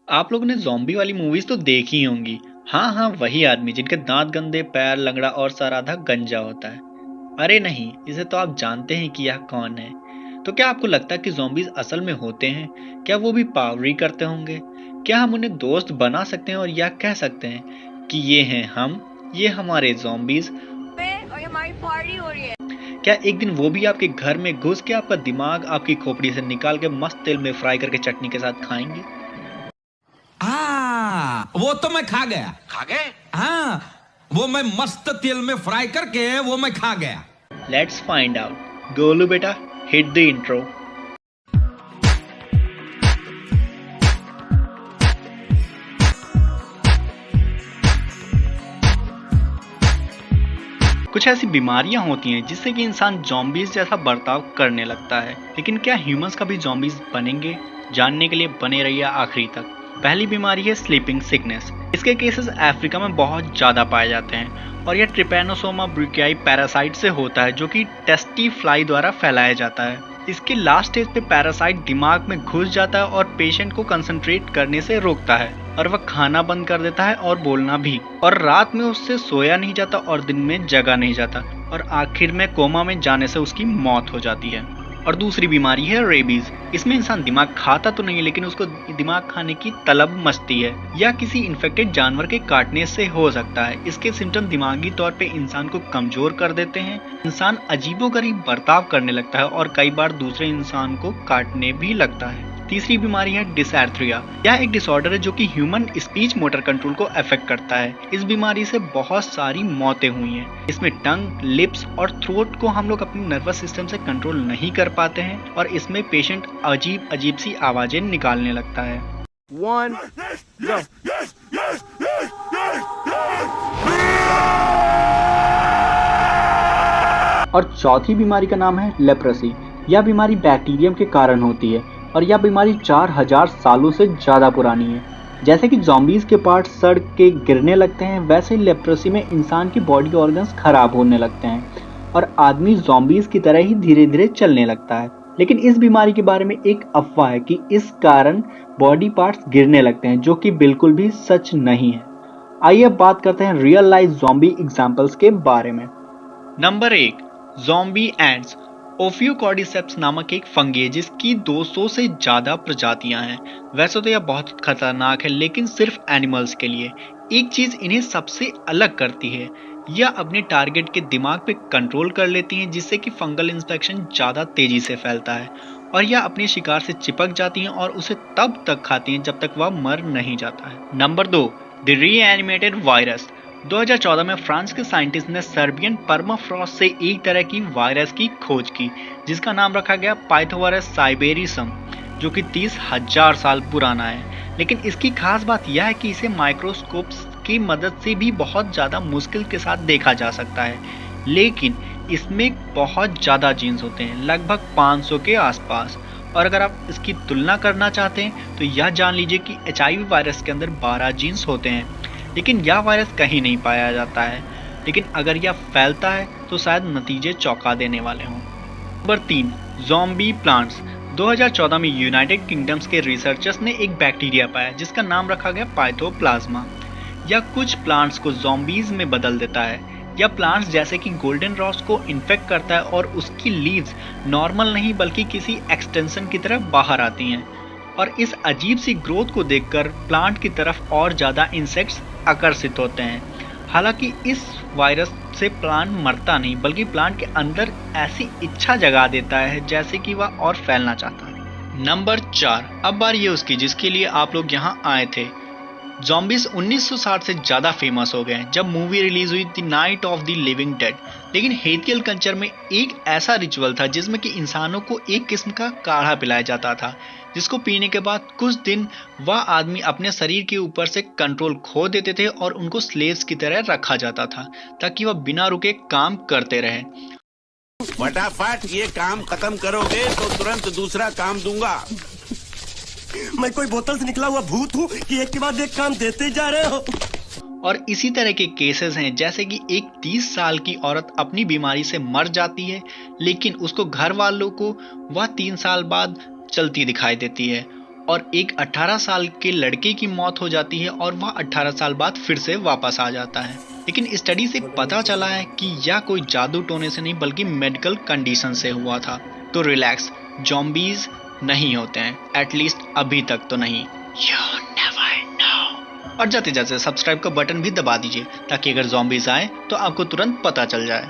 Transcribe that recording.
आप लोगों ने ज़ॉम्बी वाली मूवीज़ तो देखी ही होंगी। हाँ, हाँ, वही आदमी जिनके दाँत गंदे, पैर लंगड़ा और सर आधा गंजा होता है। अरे नहीं, इसे तो आप जानते हैं कि यह कौन है। तो क्या आपको लगता है कि ज़ॉम्बीज़ असल में होते हैं? क्या वो भी पावरी करते होंगे? क्या हम उन्हें दोस्त बना सकते हैं और या कह सकते हैं कि ये हैं हम, ये हमारे ज़ॉम्बीज़? और हमारी पार्टी हो रही है। क्या एक दिन वो भी आपके घर में घुस के आपका दिमाग आपकी खोपड़ी से निकाल के मस्त तेल में फ्राई करके चटनी के साथ खाएंगे? हाँ, वो तो मैं खा गया। खा गए? हाँ, वो मैं मस्त तेल में फ्राई करके वो मैं खा गया। Let's find out. गोलू बेटा, हिट द इंट्रो। कुछ ऐसी बीमारियां होती हैं जिससे कि इंसान ज़ॉम्बीज़ जैसा बर्ताव करने लगता है, लेकिन क्या ह्यूमंस कभी ज़ॉम्बीज़ बनेंगे? जानने के लिए बने रहिए आखिरी तक। पहली बीमारी है स्लीपिंग सिकनेस। इसके केसेस अफ्रीका में बहुत ज़्यादा पाए जाते हैं और यह ट्रिपैनोसोमा ब्रूकियाई पैरासाइट से होता है, जो कि टेस्टी फ्लाई द्वारा फैलाया जाता है। इसके लास्ट स्टेज पे पैरासाइट दिमाग में घुस जाता है और पेशेंट को कंसंट्रेट करने से रोकता है और वह खाना बंद कर देता है और बोलना भी, और रात में उससे सोया नहीं जाता और दिन में जगा नहीं जाता और आखिर में कोमा में जाने से उसकी मौत हो जाती है। और दूसरी बीमारी है रेबीज। इसमें इंसान दिमाग खाता तो नहीं, लेकिन उसको दिमाग खाने की तलब मचती है या किसी इन्फेक्टेड जानवर के काटने से हो सकता है। इसके सिम्टम दिमागी तौर पे इंसान को कमजोर कर देते हैं। इंसान अजीबोगरीब बर्ताव करने लगता है और कई बार दूसरे इंसान को काटने भी लगता है। तीसरी बीमारी है डिसैर्थ्रिया। यह एक डिसऑर्डर है जो कि ह्यूमन स्पीच मोटर कंट्रोल को अफेक्ट करता है। इस बीमारी से बहुत सारी मौतें हुई हैं। इसमें टंग, लिप्स और थ्रोट को हम लोग अपने नर्वस सिस्टम से कंट्रोल नहीं कर पाते हैं और इसमें पेशेंट अजीब अजीब सी आवाजें निकालने लगता है। 1 go। और चौथी बीमारी का नाम है लेप्रेसी। यह बीमारी बैक्टीरियम के कारण होती है और यह बीमारी 4000 सालों से ज़्यादा पुरानी है। जैसे कि ज़ॉम्बीज़ के पार्ट सड़ के गिरने लगते हैं, वैसे लेप्रेसी में इंसान की बॉडी ऑर्गन्स खराब होने लगते हैं और आदमी ज़ॉम्बीज़ की तरह ही धीरे धीरे चलने लगता है। लेकिन इस बीमारी के बारे में एक अफवाह है कि इस कारण बॉडी पार्ट्स गिरने लगते हैं, जो कि बिल्कुल भी सच नहीं है। आइए अब बात करते हैं रियल लाइफ ज़ॉम्बी एग्जाम्पल्स के बारे में। Number 1, zombie ants. ओफियोकॉर्डिसेप्स नामक एक फंगी है जिसकी 200 से ज़्यादा प्रजातियां हैं। वैसे तो यह बहुत खतरनाक है, लेकिन सिर्फ एनिमल्स के लिए। एक चीज़ इन्हें सबसे अलग करती है, यह अपने टारगेट के दिमाग पे कंट्रोल कर लेती हैं, जिससे कि फंगल इन्फेक्शन ज़्यादा तेज़ी से फैलता है और यह अपने शिकार से चिपक जाती हैं और उसे तब तक खाती हैं जब तक वह मर नहीं जाता है। Number 2, the रीएनिमेटेड virus. 2014 में फ्रांस के साइंटिस्ट ने सर्बियन परमाफ्रॉस्ट से एक तरह की वायरस की खोज की जिसका नाम रखा गया पाइथोवरस साइबेरिसम, जो कि 30,000 साल पुराना है। लेकिन इसकी खास बात यह है कि इसे माइक्रोस्कोप्स की मदद से भी बहुत ज़्यादा मुश्किल के साथ देखा जा सकता है, लेकिन इसमें बहुत ज़्यादा जीन्स होते हैं, लगभग 500 के आसपास। और अगर आप इसकी तुलना करना चाहते हैं तो यह जान लीजिए कि HIV वायरस के अंदर 12 जीन्स होते हैं, लेकिन यह वायरस कहीं नहीं पाया जाता है। लेकिन अगर यह फैलता है तो शायद नतीजे चौंका देने वाले हों। Number 3, zombie plants. 2014 में यूनाइटेड किंगडम्स के रिसर्चर्स ने एक बैक्टीरिया पाया जिसका नाम रखा गया पाइथोप्लाज्मा। यह कुछ प्लांट्स को ज़ॉम्बीज में बदल देता है। यह प्लांट्स जैसे कि गोल्डन रॉस को इन्फेक्ट करता है और उसकी लीव्स नॉर्मल नहीं बल्कि किसी एक्सटेंशन की तरह बाहर आती हैं और इस अजीब सी ग्रोथ को देखकर प्लांट की तरफ और ज़्यादा इंसेक्ट्स आकर्षित होते हैं। हालांकि इस वायरस से प्लांट मरता नहीं बल्कि प्लांट के अंदर ऐसी इच्छा जगा देता है जैसे कि वह और फैलना चाहता है। नंबर 4, अब बारी है उसकी जिसके लिए आप लोग यहाँ आए थे। ज़ॉम्बीज़ 1960 से ज़्यादा फेमस हो गए हैं जब मूवी रिलीज हुई the night of the living dead. लेकिन हेथियल कल्चर में एक ऐसा रिचुअल था जिसमें कि इंसानों को एक किस्म का काढ़ा पिलाया जाता था, जिसको पीने के बाद कुछ दिन वह आदमी अपने शरीर के ऊपर से कंट्रोल खो देते थे और उनको स्लेव्स की तरह रखा जाता था ताकि वह बिना रुके काम करते रहें। फटाफट ये काम खत्म करोगे तो तुरंत दूसरा काम दूंगा। मैं कोई बोतल से निकला हुआ भूत हूँ कि एक के बाद एक काम देते जा रहे हो। और इसी तरह के केसेस हैं जैसे कि एक 30 साल की औरत अपनी बीमारी से मर जाती है, लेकिन उसको घर वालों को वह 3 साल बाद चलती दिखाई देती है और एक 18 साल के लड़के की मौत हो जाती है और वह 18 साल बाद फिर से वापस आ जाता है। लेकिन स्टडी से पता चला है कि यह कोई जादू टोने से नहीं बल्कि मेडिकल कंडीशन से हुआ था। तो रिलैक्स, ज़ॉम्बीज नहीं होते हैं, एटलीस्ट अभी तक तो नहीं। You never know। और जाते जाते सब्सक्राइब का बटन भी दबा दीजिए ताकि अगर ज़ॉम्बीज आए तो आपको तुरंत पता चल जाए।